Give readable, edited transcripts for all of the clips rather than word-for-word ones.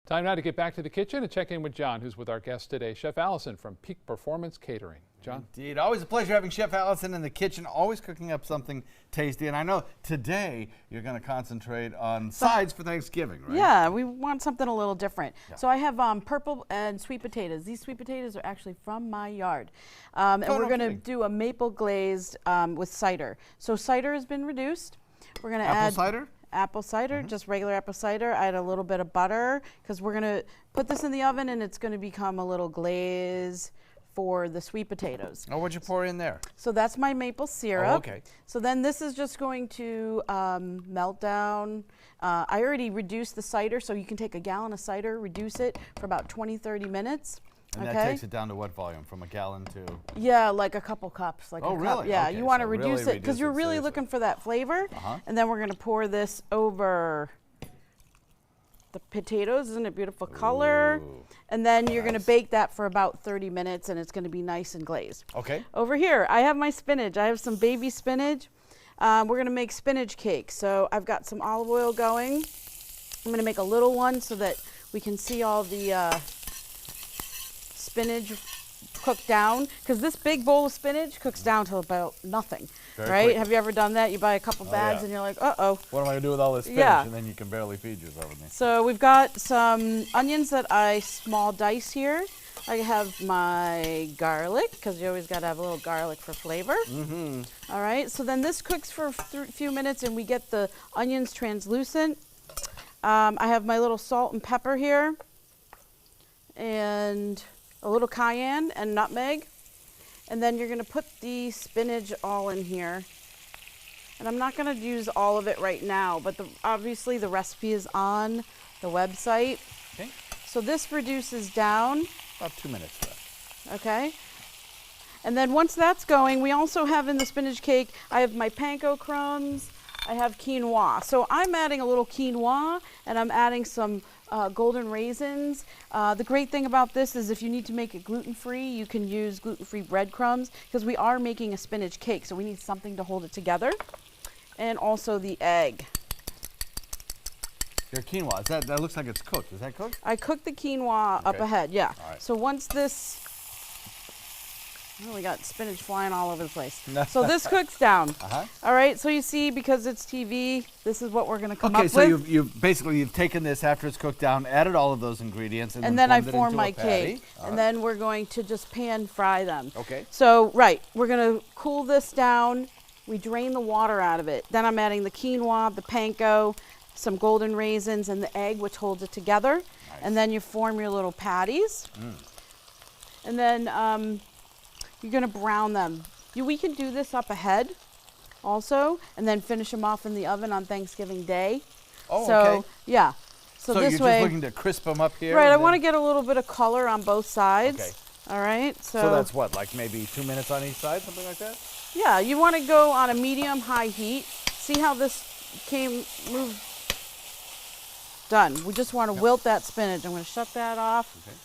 Time now to get back to the kitchen and check in with John, who's with our guest today, Chef Allison from Peak Performance Catering. John? Indeed. Always a pleasure having Chef Allison in the kitchen, always cooking up something tasty. And I know today you're going to concentrate on sides for Thanksgiving, right? Yeah, we want something a little different. Yeah. So I have purple and sweet potatoes. These sweet potatoes are actually from my yard. And we're going to do a maple glazed with cider. So cider has been reduced. We're going to add cider? Apple cider, just regular apple cider. I add a little bit of butter because we're going to put this in the oven and it's going to become a little glaze for the sweet potatoes. Oh, what'd you pour in there? So that's my maple syrup. Oh, okay. So then this is just going to melt down. I already reduced the cider, so you can take a gallon of cider, reduce it for about 20-30 minutes. And okay? that takes it down to what volume? From a gallon to? Yeah, like a couple cups. Like oh, a really? Cup. Yeah, okay, you want to so reduce really it because you're really seriously. looking for that flavor. And then we're going to pour this over the potatoes. Isn't it beautiful color? Ooh, and then you're going to bake that for about 30 minutes, and it's going to be nice and glazed. Okay. Over here, I have my spinach. I have some baby spinach. We're going to make spinach cakes. So I've got some olive oil going. I'm going to make a little one so that we can see all the spinach cooked down, because this big bowl of spinach cooks down to about nothing. Very right? quick. Have you ever done that? You buy a couple bags and you're like, uh-oh. What am I going to do with all this spinach? Yeah. And then you can barely feed yourself with me. So we've got some onions that I small dice here. I have my garlic, because you always got to have a little garlic for flavor. All right, so then this cooks for a few minutes and we get the onions translucent. I have my little salt and pepper here, and a little cayenne and nutmeg. And then you're going to put the spinach all in here. And I'm not going to use all of it right now, but obviously the recipe is on the website. Okay. So this reduces down. About 2 minutes left. Okay. And then once that's going, we also have in the spinach cake, I have my panko crumbs, I have quinoa. So I'm adding a little quinoa, and I'm adding some golden raisins. The great thing about this is if you need to make it gluten-free, you can use gluten-free breadcrumbs, because we are making a spinach cake, so we need something to hold it together. And also the egg. Your quinoa, that looks like it's cooked. Is that cooked? I cooked the quinoa up ahead, yeah. All right. So once this, oh, we got spinach flying all over the place. So this cooks down. All right, so you see, because it's TV, this is what we're going to come up with. Okay, so you've taken this after it's cooked down, added all of those ingredients, and then I formed it form into my a patty. cake. And then we're going to just pan fry them. Okay. So, right, we're going to cool this down. We drain the water out of it. Then I'm adding the quinoa, the panko, some golden raisins, and the egg, which holds it together. Nice. And then you form your little patties. And then you're going to brown them. We can do this up ahead also, and then finish them off in the oven on Thanksgiving Day. Oh, so, okay. Yeah. So this you're way, just looking to crisp them up here? right, I want to get a little bit of color on both sides. Okay. All right. So that's what, like maybe 2 minutes on each side, something like that? Yeah, you want to go on a medium-high heat. See how this moved? Done. We just want to wilt that spinach. I'm going to shut that off. Okay.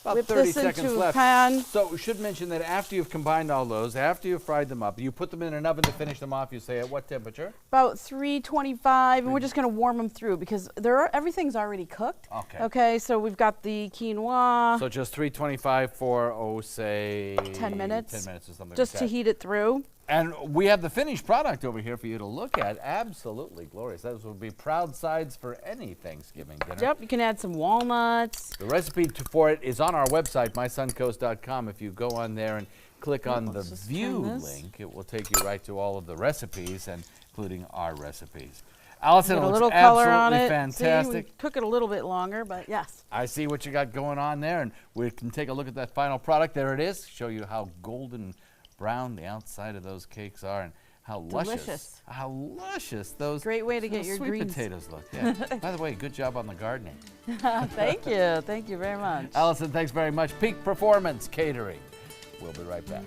About Whip 30 this seconds into a left. pan. So we should mention that after you've combined all those, after you've fried them up, you put them in an oven to finish them off. You say at what temperature? About 325, and we're just going to warm them through because everything's already cooked. Okay. Okay, so we've got the quinoa. So just 325 for, say... 10 minutes. 10 minutes or something just like that. to heat it through. And we have the finished product over here for you to look at. Absolutely glorious. Those would be proud sides for any Thanksgiving dinner. Yep, you can add some walnuts. The recipe for it is on our website, mysuncoast.com. If you go on there and click on the view link, it will take you right to all of the recipes, and including our recipes. Allison, it a looks little color on absolutely it. fantastic. See, we took it a little bit longer, but yes. I see what you got going on there, and we can take a look at that final product. There it is. Show you how golden brown the outside of those cakes are, and how luscious those great way to get your sweet greens. potatoes look. Yeah. By the way, good job on the gardening. Thank you very much. Allison, thanks very much. Peak Performance Catering. We'll be right back.